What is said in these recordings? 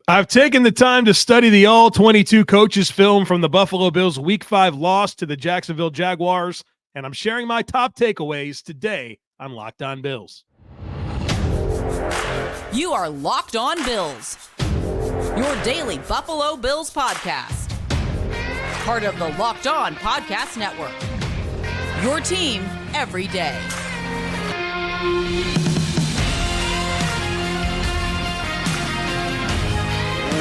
I've taken the time to study the All-22 coaches film from the Buffalo Bills Week 5 loss to the Jacksonville Jaguars, and I'm sharing my top takeaways today on Locked On Bills. You are Locked On Bills, your daily Buffalo Bills podcast. Part of the Locked On Podcast Network, your team every day.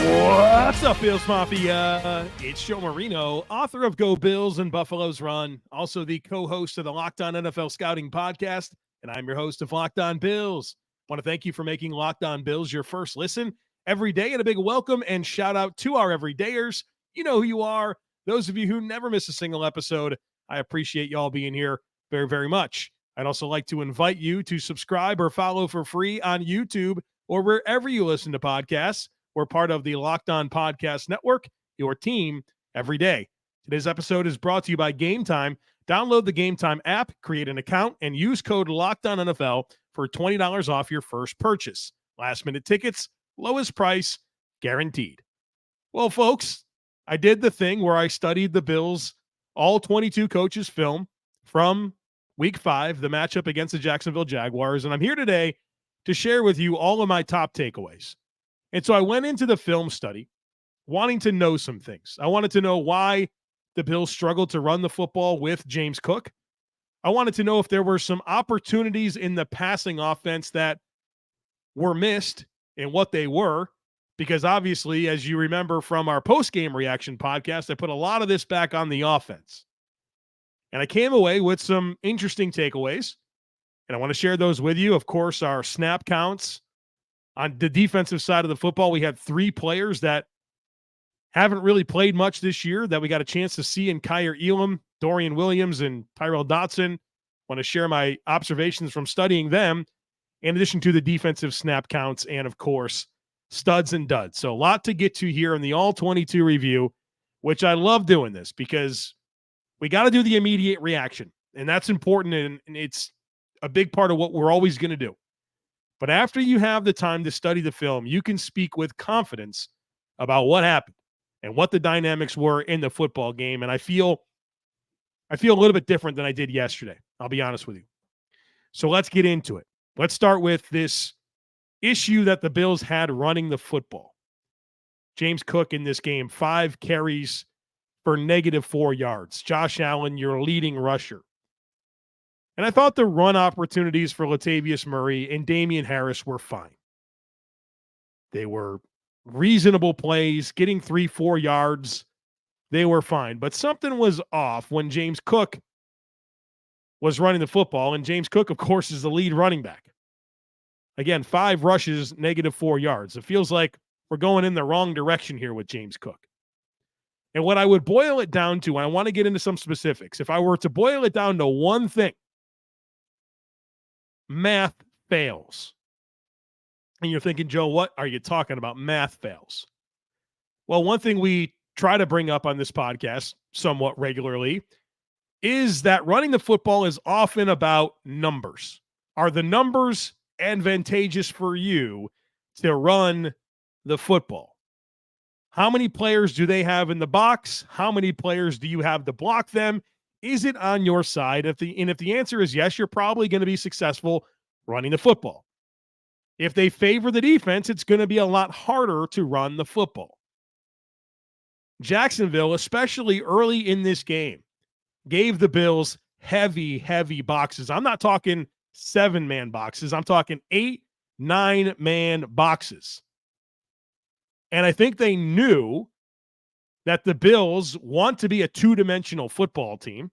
What's up, Bills Mafia? It's Joe Marino, author of Go Bills and Buffalo's Run, also the co-host of the Locked On NFL Scouting Podcast, and I'm your host of Locked On Bills. I want to thank you for making Locked On Bills your first listen every day, and a big welcome and shout out to our everydayers. You know who you are. Those of you who never miss a single episode, I appreciate y'all being here very, very much. I'd also like to invite you to subscribe or follow for free on YouTube or wherever you listen to podcasts. We're part of the Locked On Podcast Network, your team every day. Today's episode is brought to you by Gametime. Download the Gametime app, create an account, and use code LOCKEDONNFL for $20 off your first purchase. Last-minute tickets, lowest price, guaranteed. Well, folks, I did the thing where I studied the Bills' All-22 coaches film from Week 5, the matchup against the Jacksonville Jaguars, and I'm here today to share with you all of my top takeaways. And so I went into the film study wanting to know some things. I wanted to know why the Bills struggled to run the football with James Cook. I wanted to know if there were some opportunities in the passing offense that were missed and what they were, because obviously, as you remember from our post-game reaction podcast, I put a lot of this back on the offense. And I came away with some interesting takeaways, and I want to share those with you. Of course, our snap counts. On the defensive side of the football, we had 3 players that haven't really played much this year that we got a chance to see in Kaiir Elam, Dorian Williams, and Tyrel Dodson. Want to share my observations from studying them, in addition to the defensive snap counts and, of course, studs and duds. So a lot to get to here in the All-22 review, which I love doing this because we got to do the immediate reaction, and that's important, and it's a big part of what we're always going to do. But after you have the time to study the film, you can speak with confidence about what happened and what the dynamics were in the football game. And I feel a little bit different than I did yesterday. I'll be honest with you. So let's get into it. Let's start with this issue that the Bills had running the football. James Cook in this game, 5 carries for -4 yards. Josh Allen, your leading rusher. And I thought the run opportunities for Latavius Murray and Damian Harris were fine. They were reasonable plays, getting 3-4 yards. They were fine. But something was off when James Cook was running the football. And James Cook, of course, is the lead running back. Again, 5 rushes, -4 yards. It feels like we're going in the wrong direction here with James Cook. And what I would boil it down to, and I want to get into some specifics, if I were to boil it down to one thing, math fails. And you're thinking, Joe, what are you talking about? Math fails. Well, one thing we try to bring up on this podcast somewhat regularly is that running the football is often about numbers. Are the numbers advantageous for you to run the football? How many players do they have in the box? How many players do you have to block them? Is it on your side? If the answer is yes, you're probably going to be successful running the football. If they favor the defense, it's going to be a lot harder to run the football. Jacksonville, especially early in this game, gave the Bills heavy boxes. I'm not talking 7-man boxes. I'm talking 8, 9-man boxes. And I think they knew that the Bills want to be a 2-dimensional football team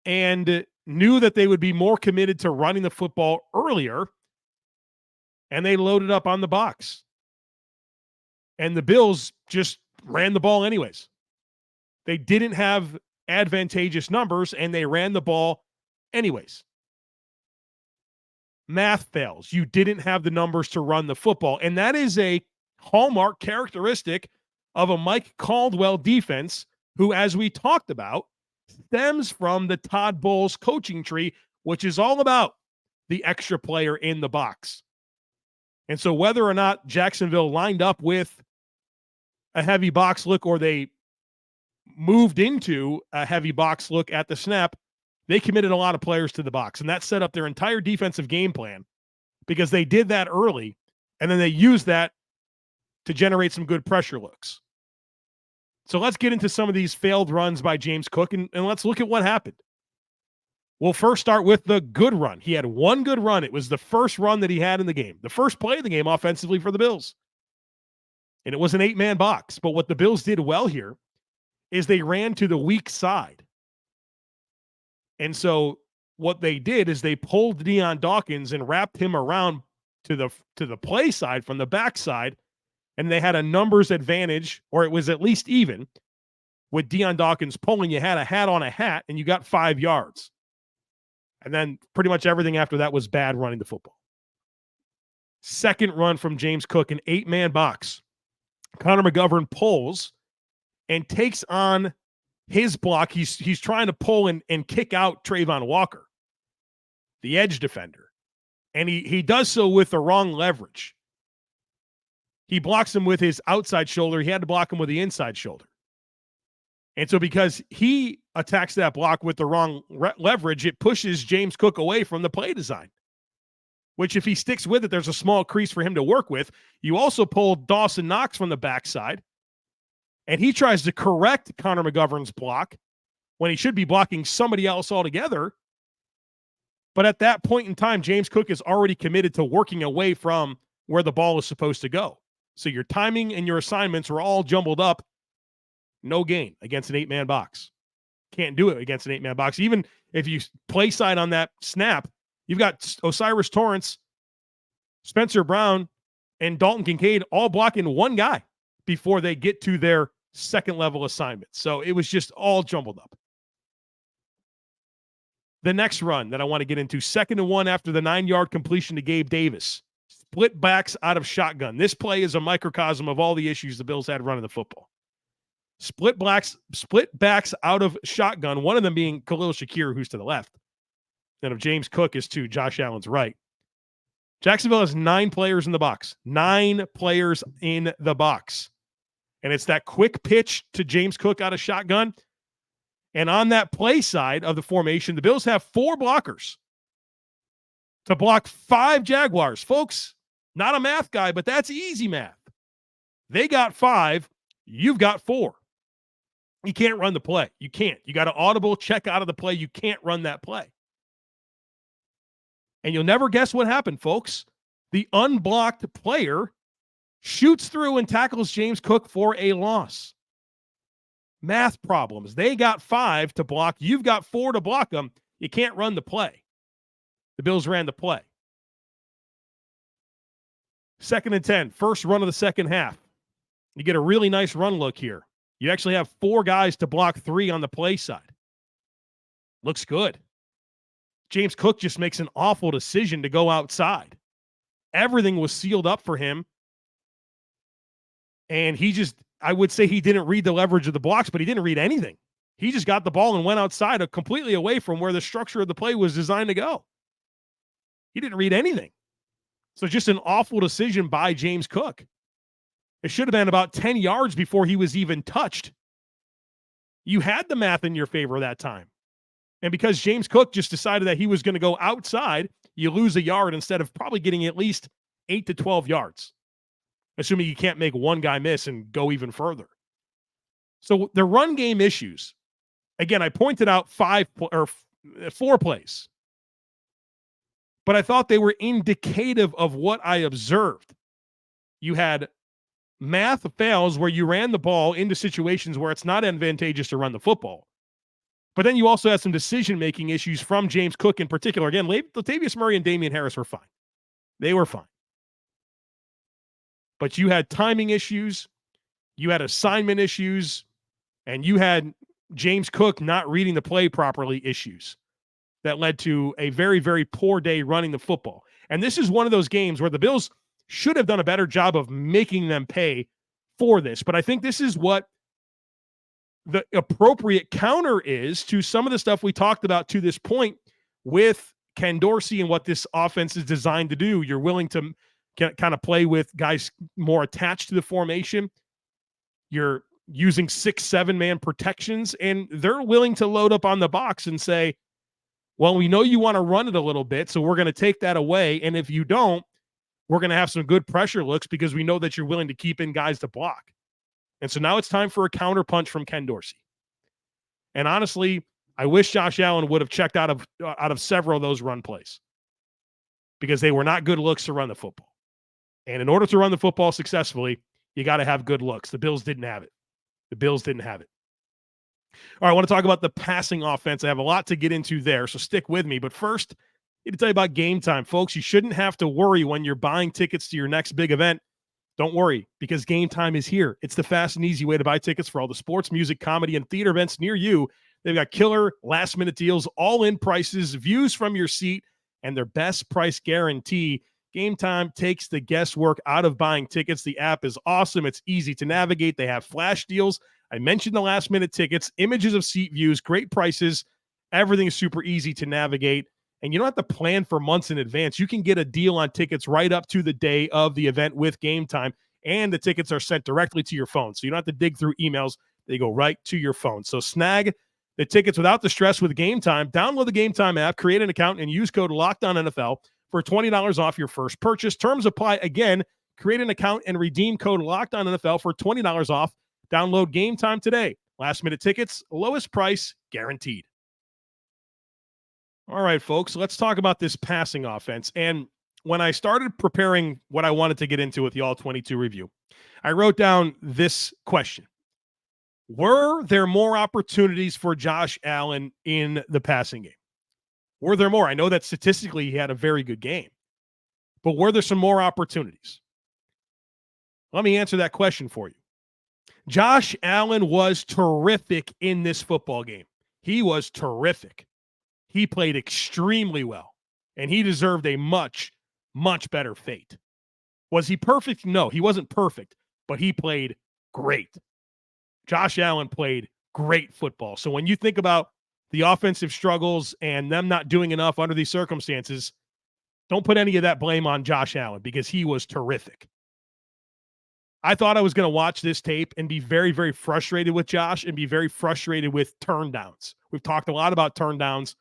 and knew that they would be more committed to running the football earlier, and they loaded up on the box. And the Bills just ran the ball anyways. They didn't have advantageous numbers, and they ran the ball anyways. Math fails. You didn't have the numbers to run the football, and that is a hallmark characteristic of a Mike Caldwell defense who, as we talked about, stems from the Todd Bowles coaching tree, which is all about the extra player in the box. And so whether or not Jacksonville lined up with a heavy box look or they moved into a heavy box look at the snap, they committed a lot of players to the box. And that set up their entire defensive game plan because they did that early, and then they used that to generate some good pressure looks. So let's get into some of these failed runs by James Cook, and let's look at what happened. We'll first start with the good run. He had one good run. It was the first run that he had in the game, the first play of the game offensively for the Bills. And it was an 8-man box. But what the Bills did well here is they ran to the weak side. And so what they did is they pulled Dion Dawkins and wrapped him around to the play side from the backside, and they had a numbers advantage, or it was at least even, with Dion Dawkins pulling. You had a hat on a hat, and you got 5 yards. And then pretty much everything after that was bad running the football. Second run from James Cook, an 8-man box. Connor McGovern pulls and takes on his block. He's trying to pull and kick out Trayvon Walker, the edge defender. And he does so with the wrong leverage. He blocks him with his outside shoulder. He had to block him with the inside shoulder. And so because he attacks that block with the wrong leverage, it pushes James Cook away from the play design, which if he sticks with it, there's a small crease for him to work with. You also pulled Dawson Knox from the backside, and he tries to correct Connor McGovern's block when he should be blocking somebody else altogether. But at that point in time, James Cook is already committed to working away from where the ball is supposed to go. So your timing and your assignments were all jumbled up. No gain against an 8-man box. Can't do it against an 8-man box. Even if you play side on that snap, you've got O'Cyrus Torrence, Spencer Brown, and Dalton Kincaid all blocking one guy before they get to their second level assignment. So it was just all jumbled up. The next run that I want to get into, 2nd and 1 after the 9-yard completion to Gabe Davis. Split backs out of shotgun. This play is a microcosm of all the issues the Bills had running the football. Split backs out of shotgun, one of them being Khalil Shakir, who's to the left. And if James Cook is to Josh Allen's right. Jacksonville has 9 players in the box. 9 players in the box. And it's that quick pitch to James Cook out of shotgun. And on that play side of the formation, the Bills have 4 blockers to block 5 Jaguars. Folks, not a math guy, but that's easy math. They got 5. You've got 4. You can't run the play. You can't. You got to audible check out of the play. You can't run that play. And you'll never guess what happened, folks. The unblocked player shoots through and tackles James Cook for a loss. Math problems. They got 5 to block. You've got 4 to block them. You can't run the play. The Bills ran the play. 2nd and 10. First run of the second half. You get a really nice run look here. You actually have 4 guys to block 3 on the play side. Looks good. James Cook just makes an awful decision to go outside. Everything was sealed up for him. And I would say he didn't read the leverage of the blocks, but he didn't read anything. He just got the ball and went outside completely away from where the structure of the play was designed to go. He didn't read anything. So just an awful decision by James Cook. It should have been about 10 yards before he was even touched. You had the math in your favor that time. And because James Cook just decided that he was going to go outside, you lose a yard instead of probably getting at least 8 to 12 yards, assuming you can't make one guy miss and go even further. So the run game issues, again, I pointed out 4 plays, but I thought they were indicative of what I observed. You had math fails where you ran the ball into situations where it's not advantageous to run the football. But then you also had some decision-making issues from James Cook in particular. Again, Latavius Murray and Damian Harris were fine. They were fine. But you had timing issues, you had assignment issues, and you had James Cook not reading the play properly issues that led to a very, very poor day running the football. And this is one of those games where the Bills should have done a better job of making them pay for this. But I think this is what the appropriate counter is to some of the stuff we talked about to this point with Ken Dorsey and what this offense is designed to do. You're willing to can kind of play with guys more attached to the formation. You're using 6-7 man protections, and they're willing to load up on the box and say, well, we know you want to run it a little bit, so we're going to take that away. And if you don't, we're going to have some good pressure looks because we know that you're willing to keep in guys to block. And so now it's time for a counterpunch from Ken Dorsey. And honestly, I wish Josh Allen would have checked out of several of those run plays because they were not good looks to run the football. And in order to run the football successfully, you got to have good looks. The Bills didn't have it. All right, I want to talk about the passing offense. I have a lot to get into there, so stick with me. But first, I need to tell you about Gametime. Folks, you shouldn't have to worry when you're buying tickets to your next big event. Don't worry, because Gametime is here. It's the fast and easy way to buy tickets for all the sports, music, comedy, and theater events near you. They've got killer last-minute deals, all-in prices, views from your seat, and their best price guarantee. Gametime takes the guesswork out of buying tickets. The app is awesome. It's easy to navigate. They have flash deals. I mentioned the last-minute tickets, images of seat views, great prices. Everything is super easy to navigate. And you don't have to plan for months in advance. You can get a deal on tickets right up to the day of the event with Gametime, and the tickets are sent directly to your phone. So you don't have to dig through emails. They go right to your phone. So snag the tickets without the stress with Gametime. Download the Gametime app, create an account, and use code LOCKEDONNFL for $20 off your first purchase. Terms apply. Again, create an account and redeem code LOCKEDONNFL for $20 off. Download Gametime today. Last-minute tickets, lowest price guaranteed. All right, folks, let's talk about this passing offense. And when I started preparing what I wanted to get into with the All-22 review, I wrote down this question. Were there more opportunities for Josh Allen in the passing game? Were there more? I know that statistically he had a very good game, but were there some more opportunities? Let me answer that question for you. Josh Allen was terrific in this football game. He was terrific. He played extremely well, and he deserved a much, much better fate. Was he perfect? No, he wasn't perfect, but he played great. Josh Allen played great football. So when you think about the offensive struggles and them not doing enough under these circumstances, don't put any of that blame on Josh Allen because he was terrific. I thought I was going to watch this tape and be very, very frustrated with Josh and be very frustrated with turndowns. We've talked a lot about turndowns,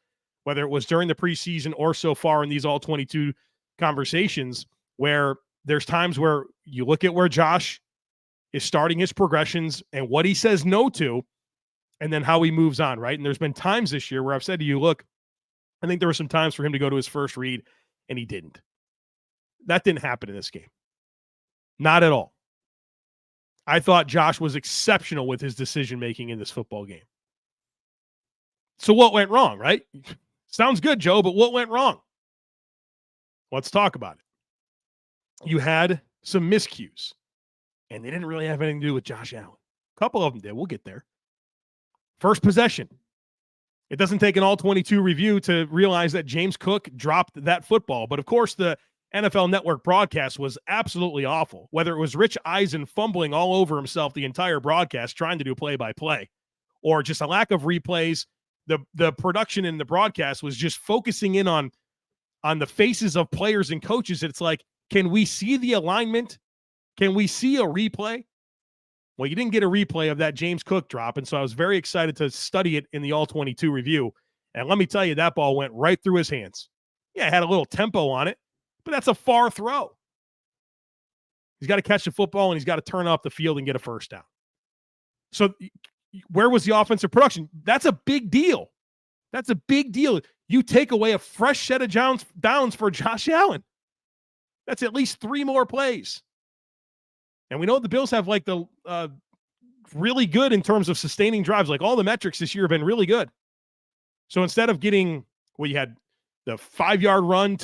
whether it was during the preseason or so far in these All-22 conversations, where there's times where you look at where Josh is starting his progressions and what he says no to, and then how he moves on, right? And there's been times this year where I've said to you, look, I think there were some times for him to go to his first read, and he didn't. That didn't happen in this game. Not at all. I thought Josh was exceptional with his decision-making in this football game. So what went wrong, right? Sounds good, Joe, but what went wrong? Let's talk about it. You had some miscues, and they didn't really have anything to do with Josh Allen. A couple of them did. We'll get there. First possession. It doesn't take an All-22 review to realize that James Cook dropped that football. But, of course, the NFL Network broadcast was absolutely awful. Whether it was Rich Eisen fumbling all over himself the entire broadcast trying to do play-by-play, or just a lack of replays, the production in the broadcast was just focusing in on the faces of players and coaches. It's like, can we see the alignment? Can we see a replay? Well, you didn't get a replay of that James Cook drop, and so I was very excited to study it in the All-22 review. And let me tell you, that ball went right through his hands. Yeah, it had a little tempo on it, but that's a far throw. He's got to catch the football, and he's got to turn off the field and get a first down. So where was the offensive production? That's a big deal. That's a big deal. You take away a fresh set of downs for Josh Allen. That's at least 3 more plays. And we know the Bills have like the really good in terms of sustaining drives. Like all the metrics this year have been really good. So instead of getting, you had the 5-yard run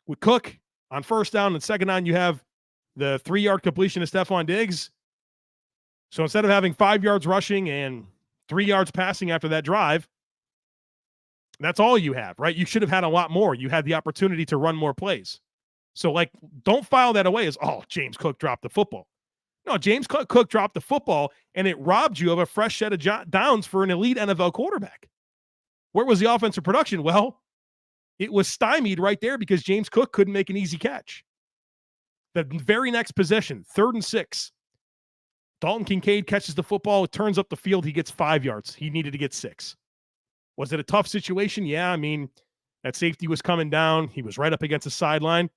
with Cook on first down, and second down you have the 3-yard completion to Stefon Diggs. So instead of having 5 yards rushing and 3 yards passing after that drive, that's all you have, right? You should have had a lot more. You had the opportunity to run more plays. So, don't file that away as, James Cook dropped the football. No, James Cook dropped the football, and it robbed you of a fresh set of downs for an elite NFL quarterback. Where was the offensive production? Well, it was stymied right there because James Cook couldn't make an easy catch. The very next possession, 3rd and 6. Dalton Kincaid catches the football. It turns up the field. He gets 5 yards. He needed to get 6. Was it a tough situation? Yeah, I mean, that safety was coming down. He was right up against the sideline.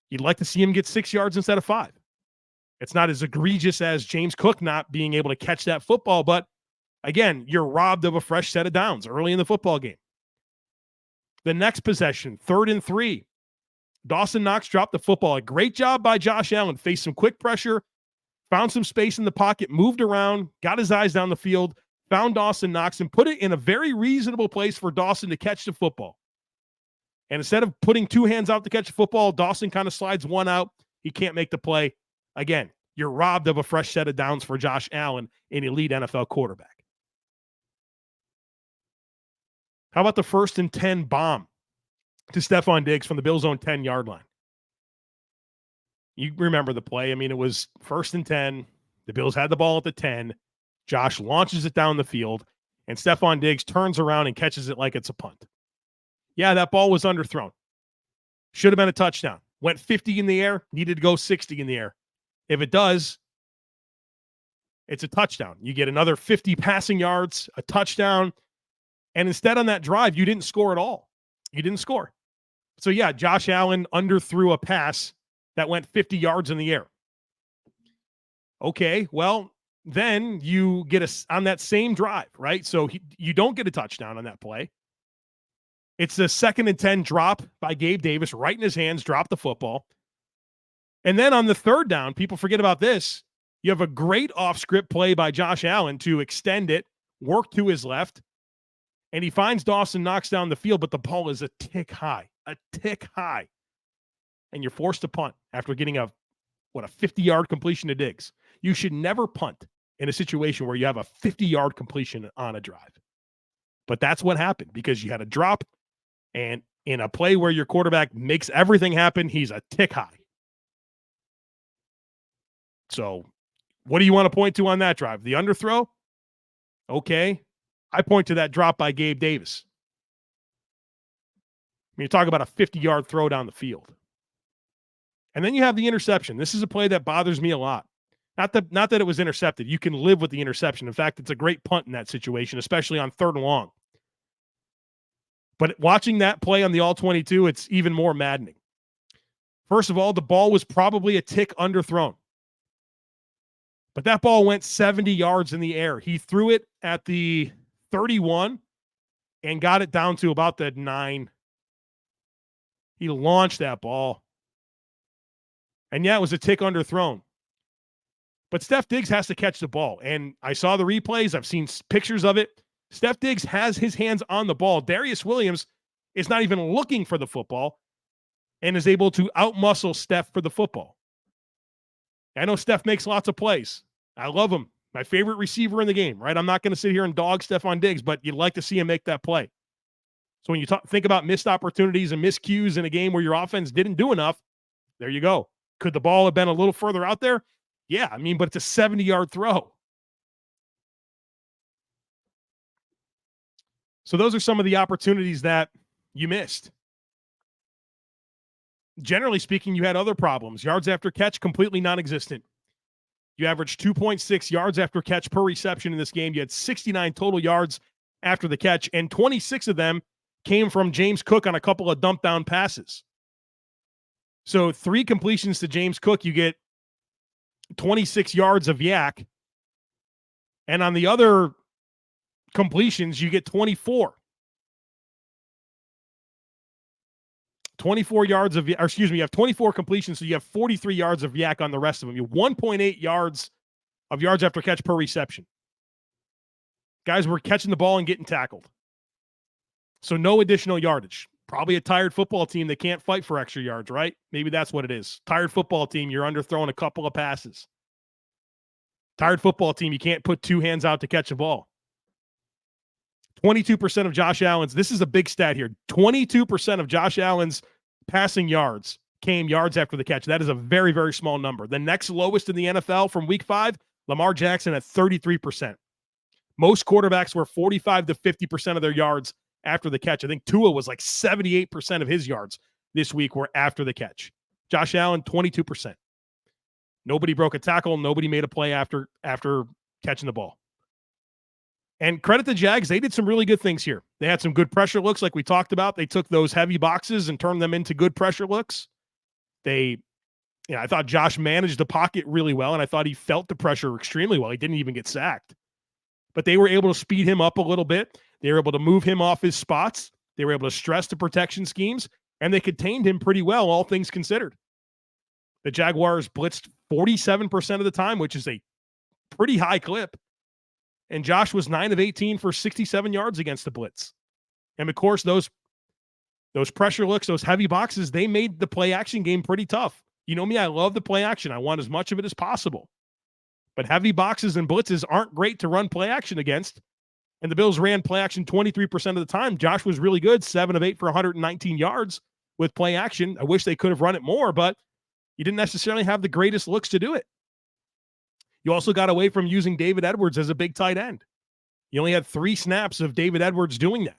You'd like to see him get 6 yards instead of 5. It's not as egregious as James Cook not being able to catch that football, but again, you're robbed of a fresh set of downs early in the football game. The next possession, 3rd and 3. Dawson Knox dropped the football. A great job by Josh Allen. Faced some quick pressure, found some space in the pocket, moved around, got his eyes down the field, found Dawson Knox, and put it in a very reasonable place for Dawson to catch the football. And instead of putting 2 hands out to catch the football, Dawson kind of slides one out. He can't make the play. Again, you're robbed of a fresh set of downs for Josh Allen, an elite NFL quarterback. How about the 1st and 10 bomb to Stefon Diggs from the Bills' own 10-yard line? You remember the play. I mean, it was 1st and 10. The Bills had the ball at the 10. Josh launches it down the field, and Stefon Diggs turns around and catches it like it's a punt. Yeah, that ball was underthrown. Should have been a touchdown. Went 50 in the air, needed to go 60 in the air. If it does, it's a touchdown. You get another 50 passing yards, a touchdown, and instead on that drive, you didn't score at all. You didn't score. So yeah, Josh Allen underthrew a pass that went 50 yards in the air. Okay, well, then you get on that same drive, right? So you don't get a touchdown on that play. It's the 2nd and 10 drop by Gabe Davis, right in his hands, drop the football. And then on the 3rd down, people forget about this. You have a great off-script play by Josh Allen to extend it, work to his left, and he finds Dawson Knox down the field, but the ball is a tick high. And you're forced to punt after getting a 50-yard completion to Diggs. You should never punt in a situation where you have a 50-yard completion on a drive. But that's what happened because you had a drop, and in a play where your quarterback makes everything happen, he's a tick high. So what do you want to point to on that drive? The underthrow? Okay. I point to that drop by Gabe Davis. I mean, you talk about a 50-yard throw down the field. And then you have the interception. This is a play that bothers me a lot. Not that it was intercepted. You can live with the interception. In fact, it's a great punt in that situation, especially on 3rd and long. But watching that play on the All-22, it's even more maddening. First of all, the ball was probably a tick underthrown. But that ball went 70 yards in the air. He threw it at the 31 and got it down to about the 9. He launched that ball. And yeah, it was a tick underthrown. But Steph Diggs has to catch the ball. And I saw the replays. I've seen pictures of it. Steph Diggs has his hands on the ball. Darius Williams is not even looking for the football and is able to outmuscle Steph for the football. I know Steph makes lots of plays. I love him. My favorite receiver in the game, right? I'm not going to sit here and dog Stefon Diggs, but you'd like to see him make that play. So when you think about missed opportunities and miscues in a game where your offense didn't do enough, there you go. Could the ball have been a little further out there? Yeah, I mean, but it's a 70-yard throw. So those are some of the opportunities that you missed. Generally speaking, you had other problems. Yards after catch, completely non-existent. You averaged 2.6 yards after catch per reception in this game. You had 69 total yards after the catch, and 26 of them came from James Cook on a couple of dump down passes. So 3 completions to James Cook, you get 26 yards of yak. And on the other completions, you get 24. 24 yards of, or excuse me, you have 24 completions, so you have 43 yards of yak on the rest of them. You have 1.8 yards of yards after catch per reception. Guys were catching the ball and getting tackled. So no additional yardage. Probably a tired football team that can't fight for extra yards, right? Maybe that's what it is. Tired football team, you're underthrowing a couple of passes. Tired football team, you can't put 2 hands out to catch a ball. 22% of Josh Allen's, this is a big stat here, 22% of Josh Allen's passing yards came yards after the catch. That is a very, very small number. The next lowest in the NFL from week 5, Lamar Jackson at 33%. Most quarterbacks were 45 to 50% of their yards after the catch. I think Tua was like 78% of his yards this week were after the catch. Josh Allen, 22%. Nobody broke a tackle. Nobody made a play after catching the ball. And credit the Jags. They did some really good things here. They had some good pressure looks like we talked about. They took those heavy boxes and turned them into good pressure looks. I thought Josh managed the pocket really well, and I thought he felt the pressure extremely well. He didn't even get sacked. But they were able to speed him up a little bit. They were able to move him off his spots. They were able to stress the protection schemes, and they contained him pretty well, all things considered. The Jaguars blitzed 47% of the time, which is a pretty high clip. And Josh was 9 of 18 for 67 yards against the blitz. And, of course, those pressure looks, those heavy boxes, they made the play-action game pretty tough. You know me, I love the play-action. I want as much of it as possible. But heavy boxes and blitzes aren't great to run play-action against. And the Bills ran play-action 23% of the time. Josh was really good, 7 of 8 for 119 yards with play-action. I wish they could have run it more, but you didn't necessarily have the greatest looks to do it. You also got away from using David Edwards as a big tight end. You only had 3 snaps of David Edwards doing that.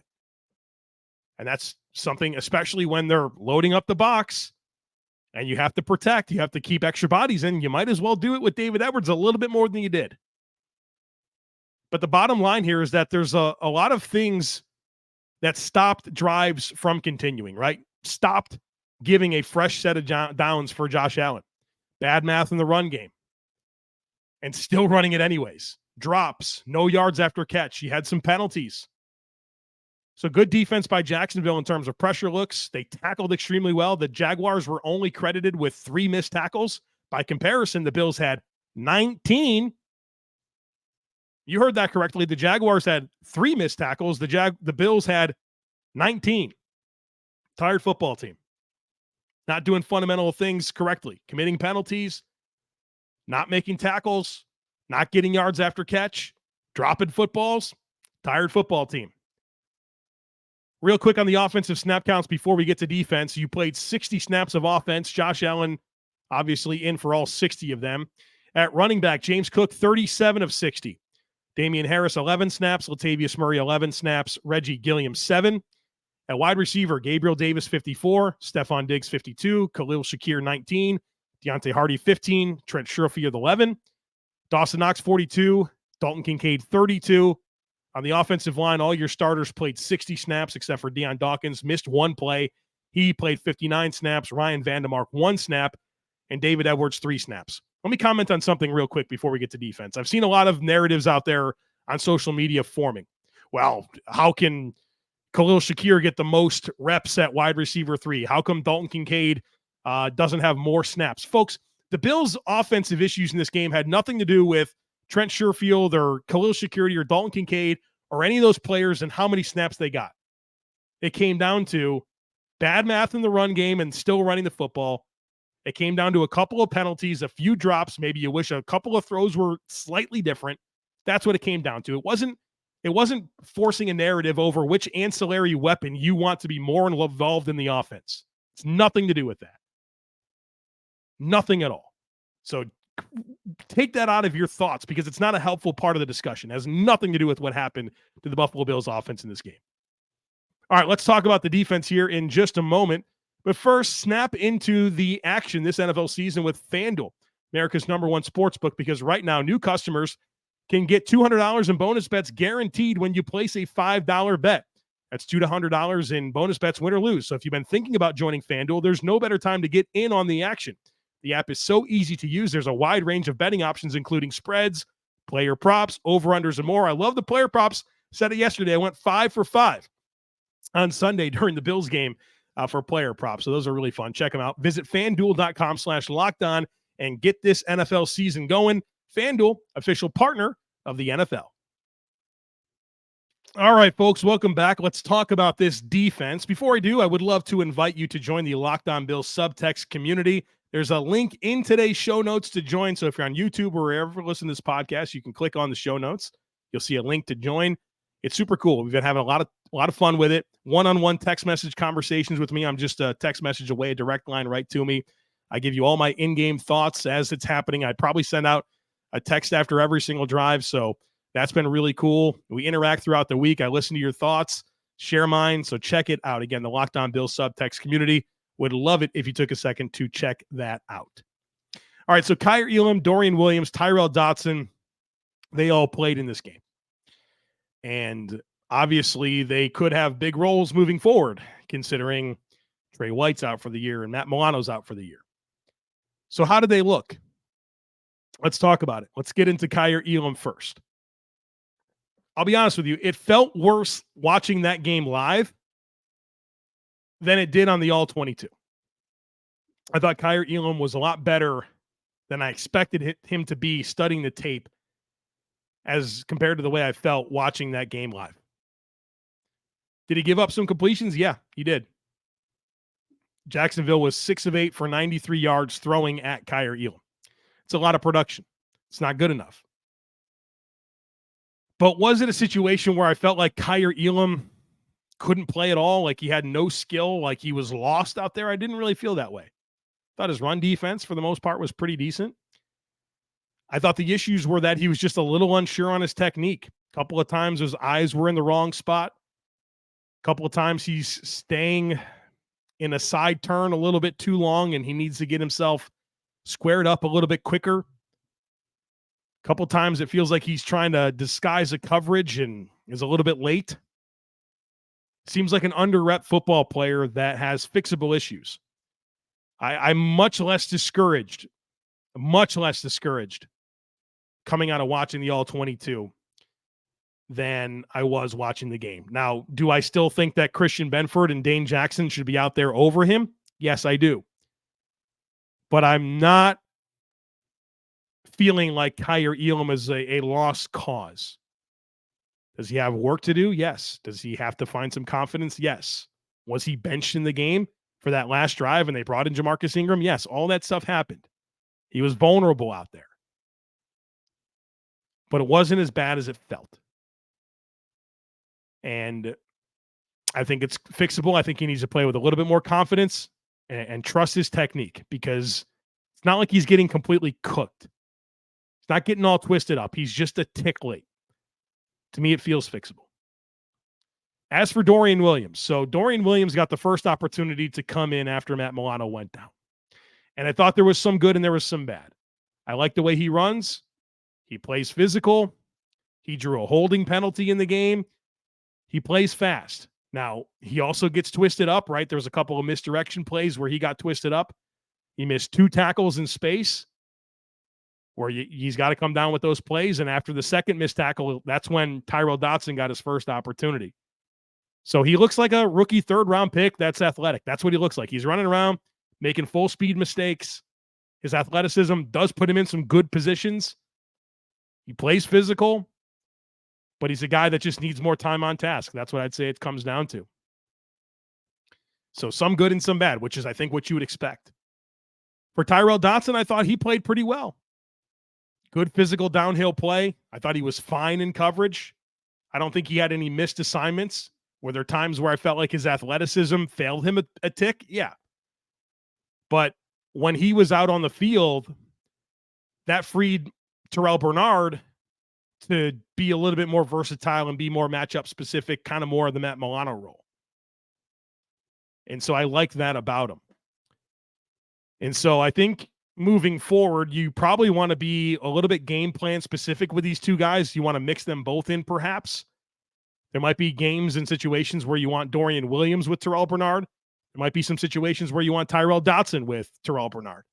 And that's something, especially when they're loading up the box and you have to protect, you have to keep extra bodies in. You might as well do it with David Edwards a little bit more than you did. But the bottom line here is that there's a lot of things that stopped drives from continuing, right? Stopped giving a fresh set of downs for Josh Allen. Bad math in the run game. And still running it anyways. Drops, no yards after catch. You had some penalties. So good defense by Jacksonville in terms of pressure looks. They tackled extremely well. The Jaguars were only credited with 3 missed tackles. By comparison, the Bills had 19. You heard that correctly. The Jaguars had 3 missed tackles. The Bills had 19. Tired football team. Not doing fundamental things correctly. Committing penalties. Not making tackles, not getting yards after catch, dropping footballs, tired football team. Real quick on the offensive snap counts before we get to defense. You played 60 snaps of offense. Josh Allen, obviously, in for all 60 of them. At running back, James Cook, 37 of 60. Damian Harris, 11 snaps. Latavius Murray, 11 snaps. Reggie Gilliam, 7. At wide receiver, Gabriel Davis, 54. Stefon Diggs, 52. Khalil Shakir, 19. Deontay Hardy, 15. Trent Sherfield, 11. Dawson Knox, 42. Dalton Kincaid, 32. On the offensive line, all your starters played 60 snaps except for Deion Dawkins. Missed 1 play. He played 59 snaps. Ryan Vandemark, 1 snap. And David Edwards, 3 snaps. Let me comment on something real quick before we get to defense. I've seen a lot of narratives out there on social media forming. Well, how can Khalil Shakir get the most reps at wide receiver 3? How come Dalton Kincaid doesn't have more snaps? Folks, the Bills' offensive issues in this game had nothing to do with Trent Sherfield or Khalil Shakir or Dalton Kincaid or any of those players and how many snaps they got. It came down to bad math in the run game and still running the football. It came down to a couple of penalties, a few drops. Maybe you wish a couple of throws were slightly different. That's what it came down to. It wasn't forcing a narrative over which ancillary weapon you want to be more involved in the offense. It's nothing to do with that. Nothing at all. So take that out of your thoughts because it's not a helpful part of the discussion. It has nothing to do with what happened to the Buffalo Bills offense in this game. All right, let's talk about the defense here in just a moment. But first, snap into the action this NFL season with FanDuel, America's #1 sportsbook, because right now new customers can get $200 in bonus bets guaranteed when you place a $5 bet. That's $200 in bonus bets, win or lose. So if you've been thinking about joining FanDuel, there's no better time to get in on the action. The app is so easy to use. There's a wide range of betting options, including spreads, player props, over-unders, and more. I love the player props. Said it yesterday. I went 5 for 5 on Sunday during the Bills game for player props. So those are really fun. Check them out. Visit FanDuel.com/lockedon and get this NFL season going. FanDuel, official partner of the NFL. All right, folks, welcome back. Let's talk about this defense. Before I do, I would love to invite you to join the Locked On Bills subtext community. There's a link in today's show notes to join. So if you're on YouTube or wherever you listen to this podcast, you can click on the show notes. You'll see a link to join. It's super cool. We've been having a lot of fun with it. One-on-one text message conversations with me. I'm just a text message away, a direct line right to me. I give you all my in-game thoughts as it's happening. I probably send out a text after every single drive. So that's been really cool. We interact throughout the week. I listen to your thoughts, share mine. So check it out. Again, the Locked On Bills subtext community. Would love it if you took a second to check that out. All right, so Kaiir Elam, Dorian Williams, Tyrel Dodson, they all played in this game. And obviously they could have big roles moving forward, considering Trey White's out for the year and Matt Milano's out for the year. So how did they look? Let's talk about it. Let's get into Kaiir Elam first. I'll be honest with you, it felt worse watching that game live than it did on the All-22. I thought Kaiir Elam was a lot better than I expected him to be studying the tape as compared to the way I felt watching that game live. Did he give up some completions? Yeah, he did. Jacksonville was 6 of 8 for 93 yards throwing at Kaiir Elam. It's a lot of production. It's not good enough. But was it a situation where I felt like Kaiir Elam couldn't play at all, like he had no skill, like he was lost out there? I didn't really feel that way. Thought his run defense, for the most part, was pretty decent. I thought the issues were that he was just a little unsure on his technique. A couple of times his eyes were in the wrong spot. A couple of times he's staying in a side turn a little bit too long, and he needs to get himself squared up a little bit quicker. A couple of times it feels like he's trying to disguise a coverage and is a little bit late. Seems like an under-rep football player that has fixable issues. I'm much less discouraged coming out of watching the All-22 than I was watching the game. Now, do I still think that Christian Benford and Dane Jackson should be out there over him? Yes, I do. But I'm not feeling like Kaiir Elam is a lost cause. Does he have work to do? Yes. Does he have to find some confidence? Yes. Was he benched in the game for that last drive and they brought in Jamarcus Ingram? Yes, all that stuff happened. He was vulnerable out there. But it wasn't as bad as it felt. And I think it's fixable. I think he needs to play with a little bit more confidence and trust his technique, because it's not like he's getting completely cooked. He's not getting all twisted up. He's just a tick late. To me, it feels fixable. As for Dorian Williams, so Dorian Williams got the first opportunity to come in after Matt Milano went down. And I thought there was some good and there was some bad. I like the way he runs. He plays physical. He drew a holding penalty in the game. He plays fast. Now, he also gets twisted up, right? There's a couple of misdirection plays where he got twisted up. He missed 2 tackles in space where he's got to come down with those plays. And after the second missed tackle, that's when Tyrel Dodson got his first opportunity. So he looks like a rookie 3rd-round pick that's athletic. That's what he looks like. He's running around, making full-speed mistakes. His athleticism does put him in some good positions. He plays physical, but he's a guy that just needs more time on task. That's what I'd say it comes down to. So some good and some bad, which is, I think, what you would expect. For Tyrel Dodson, I thought he played pretty well. Good physical downhill play. I thought he was fine in coverage. I don't think he had any missed assignments. Were there times where I felt like his athleticism failed him a tick? Yeah. But when he was out on the field, that freed Terrel Bernard to be a little bit more versatile and be more matchup specific, kind of more of the Matt Milano role. And so I like that about him. And so I think moving forward, you probably want to be a little bit game plan specific with these two guys. You want to mix them both in, perhaps. There might be games and situations where you want Dorian Williams with Terrel Bernard. There might be some situations where you want Tyrel Dodson with Terrel Bernard.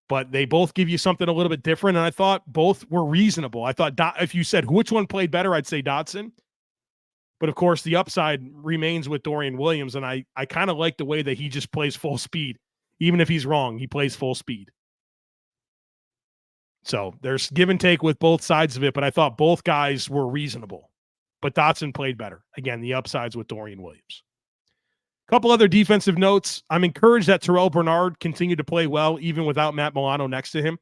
But they both give you something a little bit different, and I thought both were reasonable. I thought if you said which one played better, I'd say Dodson. But, of course, the upside remains with Dorian Williams, and I kind of like the way that he just plays full speed. Even if he's wrong, he plays full speed. So there's give and take with both sides of it, but I thought both guys were reasonable. But Dodson played better. Again, the upsides with Dorian Williams. A couple other defensive notes. I'm encouraged that Terrel Bernard continued to play well, even without Matt Milano next to him.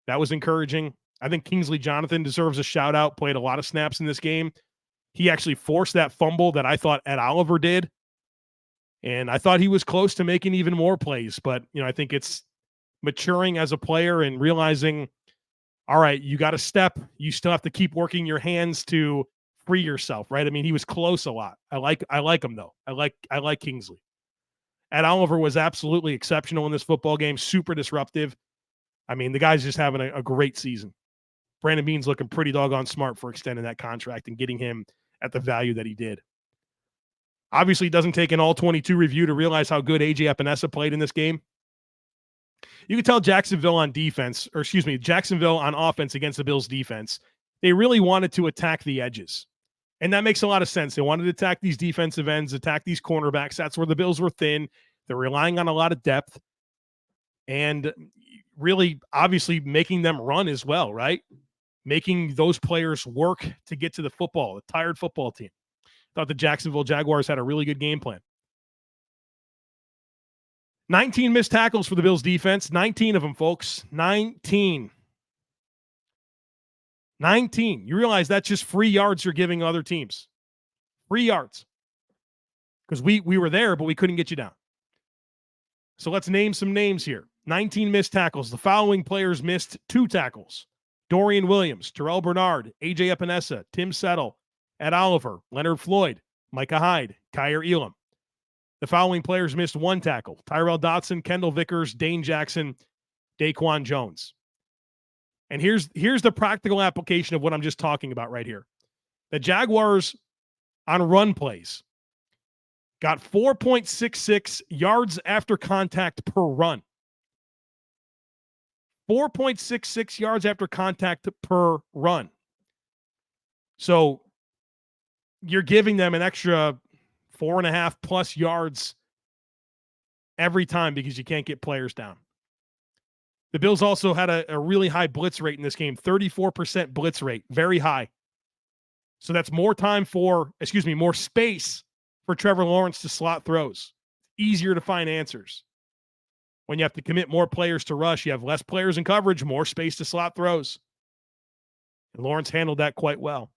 That was encouraging. I think Kingsley Jonathan deserves a shout-out, played a lot of snaps in this game. He actually forced that fumble that I thought Ed Oliver did. And I thought he was close to making even more plays. But, I think it's maturing as a player and realizing, all right, you got to step. You still have to keep working your hands to free yourself, right? I mean, he was close a lot. I like him though. I like Kingsley. Ed Oliver was absolutely exceptional in this football game, super disruptive. I mean, the guy's just having a great season. Brandon Beane's looking pretty doggone smart for extending that contract and getting him at the value that he did. Obviously, it doesn't take an all-22 review to realize how good A.J. Epenesa played in this game. You can tell Jacksonville on offense against the Bills' defense, they really wanted to attack the edges. And that makes a lot of sense. They wanted to attack these defensive ends, attack these cornerbacks. That's where the Bills were thin. They're relying on a lot of depth and really, obviously, making them run as well, right? Making those players work to get to the football, a tired football team. Thought the Jacksonville Jaguars had a really good game plan. 19 missed tackles for the Bills defense. 19 of them, folks. 19. You realize that's just free yards you're giving other teams. Free yards. Because we were there, but we couldn't get you down. So let's name some names here. 19 missed tackles. The following players missed 2 tackles. Dorian Williams, Terrel Bernard, A.J. Epenesa, Tim Settle, Ed Oliver, Leonard Floyd, Micah Hyde, Kaiir Elam. The following players missed 1 tackle. Tyrel Dodson, Kendall Vickers, Dane Jackson, Daquan Jones. And here's the practical application of what I'm just talking about right here. The Jaguars on run plays got 4.66 yards after contact per run. 4.66 yards after contact per run. So you're giving them an extra 4.5 plus yards every time because you can't get players down. The Bills also had a really high blitz rate in this game, 34% blitz rate, very high. So that's more space for Trevor Lawrence to slot throws. Easier to find answers. When you have to commit more players to rush, you have less players in coverage, more space to slot throws. And Lawrence handled that quite well.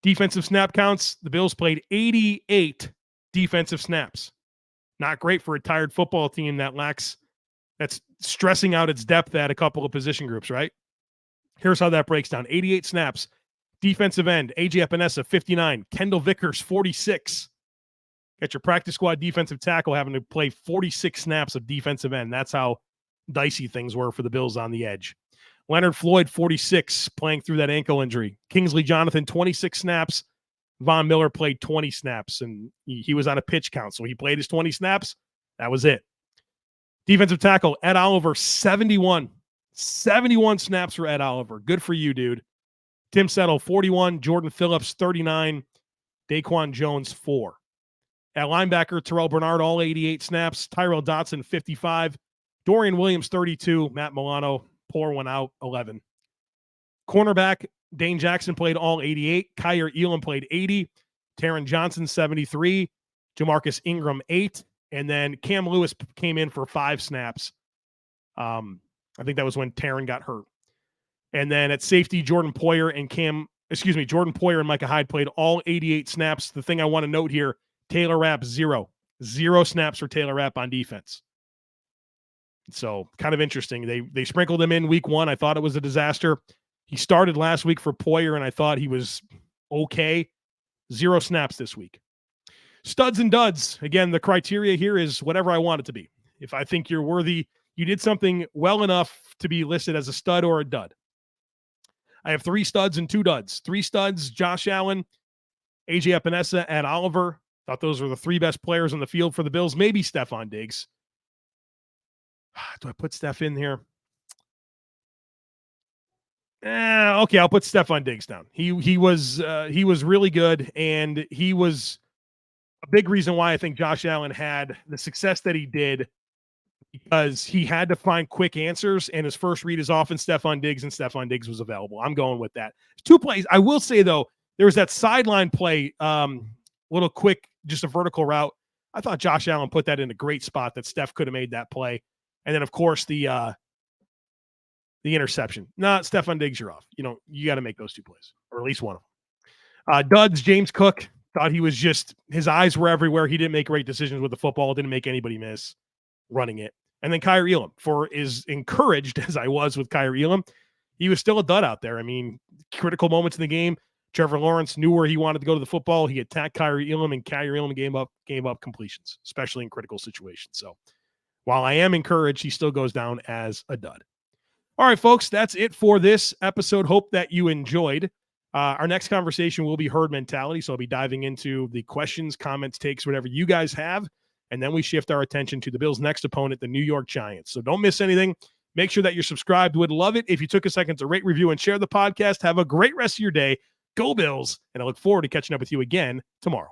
Defensive snap counts, the Bills played 88 defensive snaps. Not great for a tired football team that's stressing out its depth at a couple of position groups, right? Here's how that breaks down. 88 snaps. Defensive end, A.J. Epenesa, 59. Kendall Vickers, 46. Got your practice squad defensive tackle having to play 46 snaps of defensive end. That's how dicey things were for the Bills on the edge. Leonard Floyd, 46, playing through that ankle injury. Kingsley Jonathan, 26 snaps. Von Miller played 20 snaps, and he was on a pitch count, so he played his 20 snaps. That was it. Defensive tackle, Ed Oliver, 71. 71 snaps for Ed Oliver. Good for you, dude. Tim Settle, 41. Jordan Phillips, 39. Daquan Jones, 4. At linebacker, Terrel Bernard, all 88 snaps. Tyrel Dodson, 55. Dorian Williams, 32. Matt Milano, pour one out, 11. Cornerback, Dane Jackson played all 88. Kaiir Elam played 80. Taron Johnson, 73. Jamarcus Ingram, 8. And then Cam Lewis came in for 5 snaps. I think that was when Taron got hurt. And then at safety, Jordan Poyer and Micah Hyde played all 88 snaps. The thing I want to note here, Taylor Rapp, 0. 0 snaps for Taylor Rapp on defense. So kind of interesting. They sprinkled him in week 1. I thought it was a disaster. He started last week for Poyer, and I thought he was okay. 0 snaps this week. Studs and duds. Again, the criteria here is whatever I want it to be. If I think you're worthy, you did something well enough to be listed as a stud or a dud. I have 3 studs and 2 duds. 3 studs, Josh Allen, A.J. Epenesa, Ed Oliver. Thought those were the 3 best players on the field for the Bills. Maybe Stefon Diggs. Do I put Steph in here? Okay, I'll put Stefon Diggs down. He was really good, and he was a big reason why I think Josh Allen had the success that he did, because he had to find quick answers, and his first read is often Stefon Diggs, and Stefon Diggs was available. I'm going with that. 2 plays. I will say, though, there was that sideline play, little quick, just a vertical route. I thought Josh Allen put that in a great spot that Steph could have made that play. And then, of course, the interception. Stefon Diggs, you're off. You got to make those 2 plays, or at least one of them. Duds, James Cook, thought he was his eyes were everywhere. He didn't make great decisions with the football. Didn't make anybody miss running it. And then Kaiir Elam, for as encouraged as I was with Kaiir Elam, he was still a dud out there. I mean, critical moments in the game. Trevor Lawrence knew where he wanted to go to the football. He attacked Kaiir Elam, and Kaiir Elam gave up completions, especially in critical situations. So while I am encouraged, he still goes down as a dud. All right, folks, that's it for this episode. Hope that you enjoyed. Our next conversation will be herd mentality. So I'll be diving into the questions, comments, takes, whatever you guys have. And then we shift our attention to the Bills' next opponent, the New York Giants. So don't miss anything. Make sure that you're subscribed. Would love it if you took a second to rate, review, and share the podcast. Have a great rest of your day. Go Bills. And I look forward to catching up with you again tomorrow.